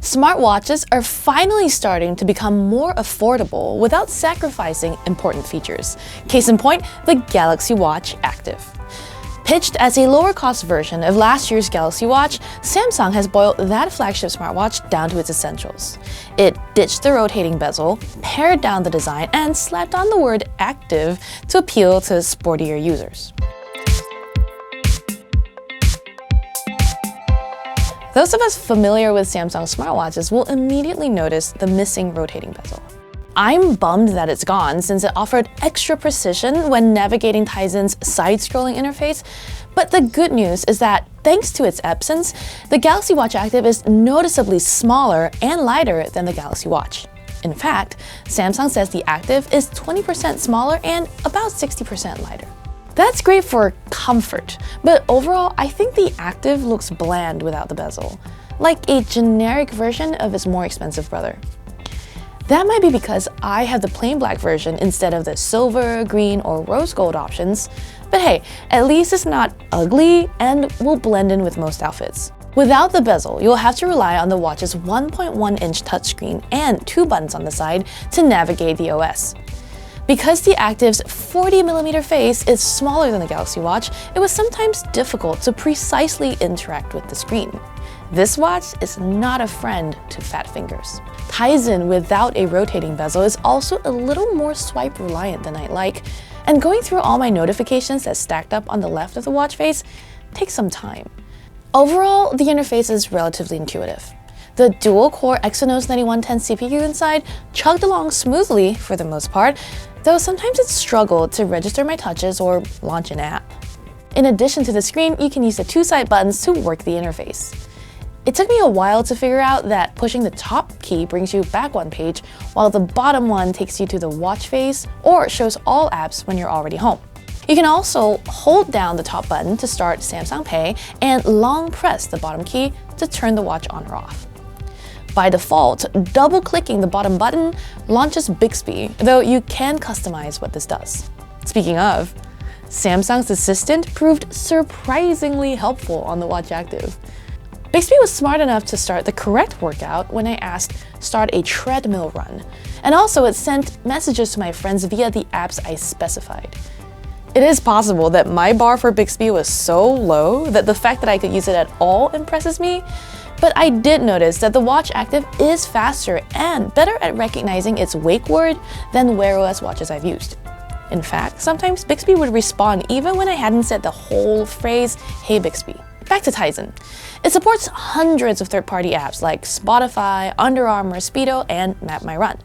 Smartwatches are finally starting to become more affordable without sacrificing important features. Case in point, the Galaxy Watch Active. Pitched as a lower-cost version of last year's Galaxy Watch, Samsung has boiled that flagship smartwatch down to its essentials. It ditched the rotating bezel, pared down the design, and slapped on the word active to appeal to sportier users. Those of us familiar with Samsung smartwatches will immediately notice the missing rotating bezel. I'm bummed that it's gone since it offered extra precision when navigating Tizen's side-scrolling interface, but the good news is that thanks to its absence, the Galaxy Watch Active is noticeably smaller and lighter than the Galaxy Watch. In fact, Samsung says the Active is 20% smaller and about 60% lighter. That's great for comfort, but overall, I think the Active looks bland without the bezel, like a generic version of its more expensive brother. That might be because I have the plain black version instead of the silver, green, or rose gold options, but hey, at least it's not ugly and will blend in with most outfits. Without the bezel, you'll have to rely on the watch's 1.1-inch touchscreen and 2 buttons on the side to navigate the OS. Because the Active's 40mm face is smaller than the Galaxy Watch, it was sometimes difficult to precisely interact with the screen. This watch is not a friend to fat fingers. Tizen without a rotating bezel is also a little more swipe reliant than I'd like, and going through all my notifications that's stacked up on the left of the watch face takes some time. Overall, the interface is relatively intuitive. The dual-core Exynos 9110 CPU inside chugged along smoothly for the most part, though sometimes it struggled to register my touches or launch an app. In addition to the screen, you can use the 2 side buttons to work the interface. It took me a while to figure out that pushing the top key brings you back 1 page, while the bottom one takes you to the watch face or shows all apps when you're already home. You can also hold down the top button to start Samsung Pay and long press the bottom key to turn the watch on or off. By default, double-clicking the bottom button launches Bixby, though you can customize what this does. Speaking of, Samsung's assistant proved surprisingly helpful on the Watch Active. Bixby was smart enough to start the correct workout when I asked start a treadmill run, and also it sent messages to my friends via the apps I specified. It is possible that my bar for Bixby was so low that the fact that I could use it at all impresses me, but I did notice that the Watch Active is faster and better at recognizing its wake word than Wear OS watches I've used. In fact, sometimes Bixby would respond even when I hadn't said the whole phrase, "Hey Bixby." Back to Tizen. It supports hundreds of third-party apps like Spotify, Under Armour, Speedo, and Map My Run.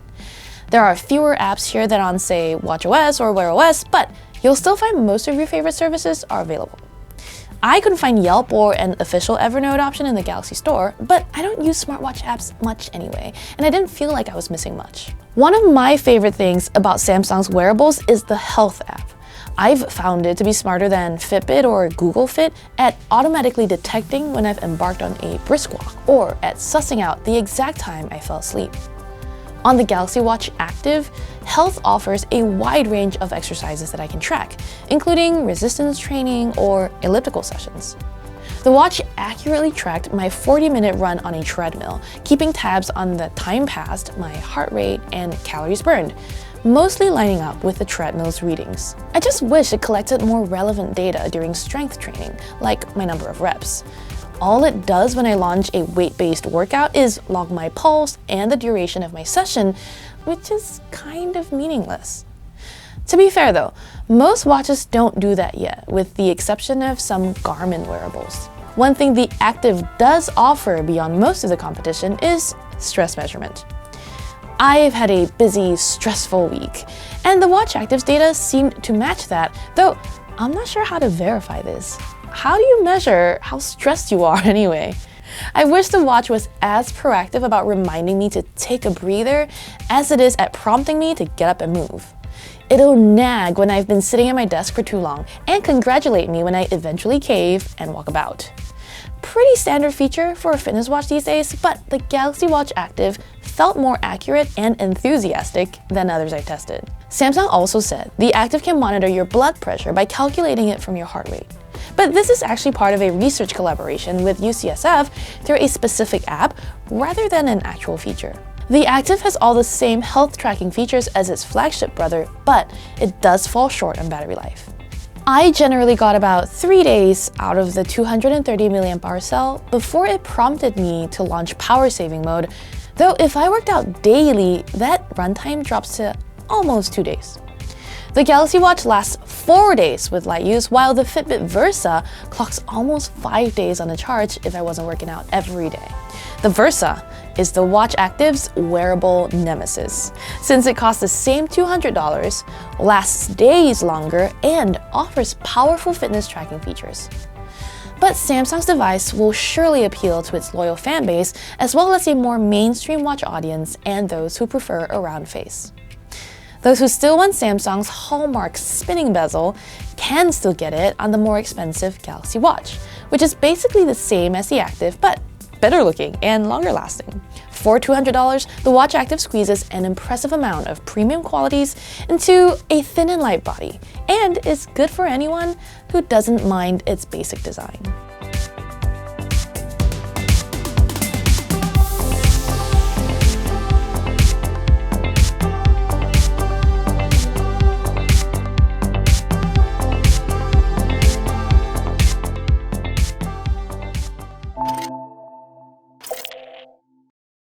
There are fewer apps here than on, say, watchOS or Wear OS, but you'll still find most of your favorite services are available. I couldn't find Yelp or an official Evernote option in the Galaxy Store, but I don't use smartwatch apps much anyway, and I didn't feel like I was missing much. One of my favorite things about Samsung's wearables is the Health app. I've found it to be smarter than Fitbit or Google Fit at automatically detecting when I've embarked on a brisk walk or at sussing out the exact time I fell asleep. On the Galaxy Watch Active, Health offers a wide range of exercises that I can track, including resistance training or elliptical sessions. The watch accurately tracked my 40-minute run on a treadmill, keeping tabs on the time passed, my heart rate, and calories burned, mostly lining up with the treadmill's readings. I just wish it collected more relevant data during strength training, like my number of reps. All it does when I launch a weight-based workout is log my pulse and the duration of my session, which is kind of meaningless. To be fair though, most watches don't do that yet, with the exception of some Garmin wearables. One thing the Active does offer beyond most of the competition is stress measurement. I've had a busy, stressful week, and the Watch Active's data seemed to match that, though I'm not sure how to verify this. How do you measure how stressed you are anyway? I wish the watch was as proactive about reminding me to take a breather as it is at prompting me to get up and move. It'll nag when I've been sitting at my desk for too long and congratulate me when I eventually cave and walk about. Pretty standard feature for a fitness watch these days, but the Galaxy Watch Active felt more accurate and enthusiastic than others I tested. Samsung also said the Active can monitor your blood pressure by calculating it from your heart rate. But this is actually part of a research collaboration with UCSF through a specific app rather than an actual feature. The Active has all the same health tracking features as its flagship brother, but it does fall short on battery life. I generally got about 3 days out of the 230 mAh cell before it prompted me to launch power saving mode, though if I worked out daily, that runtime drops to almost 2 days. The Galaxy Watch lasts 4 days with light use, while the Fitbit Versa clocks almost 5 days on a charge if I wasn't working out every day. The Versa is the Watch Active's wearable nemesis, since it costs the same $200, lasts days longer, and offers powerful fitness tracking features. But Samsung's device will surely appeal to its loyal fan base, as well as a more mainstream watch audience and those who prefer a round face. Those who still want Samsung's hallmark spinning bezel can still get it on the more expensive Galaxy Watch, which is basically the same as the Active, but better looking and longer lasting. For $200, the Watch Active squeezes an impressive amount of premium qualities into a thin and light body, and is good for anyone who doesn't mind its basic design.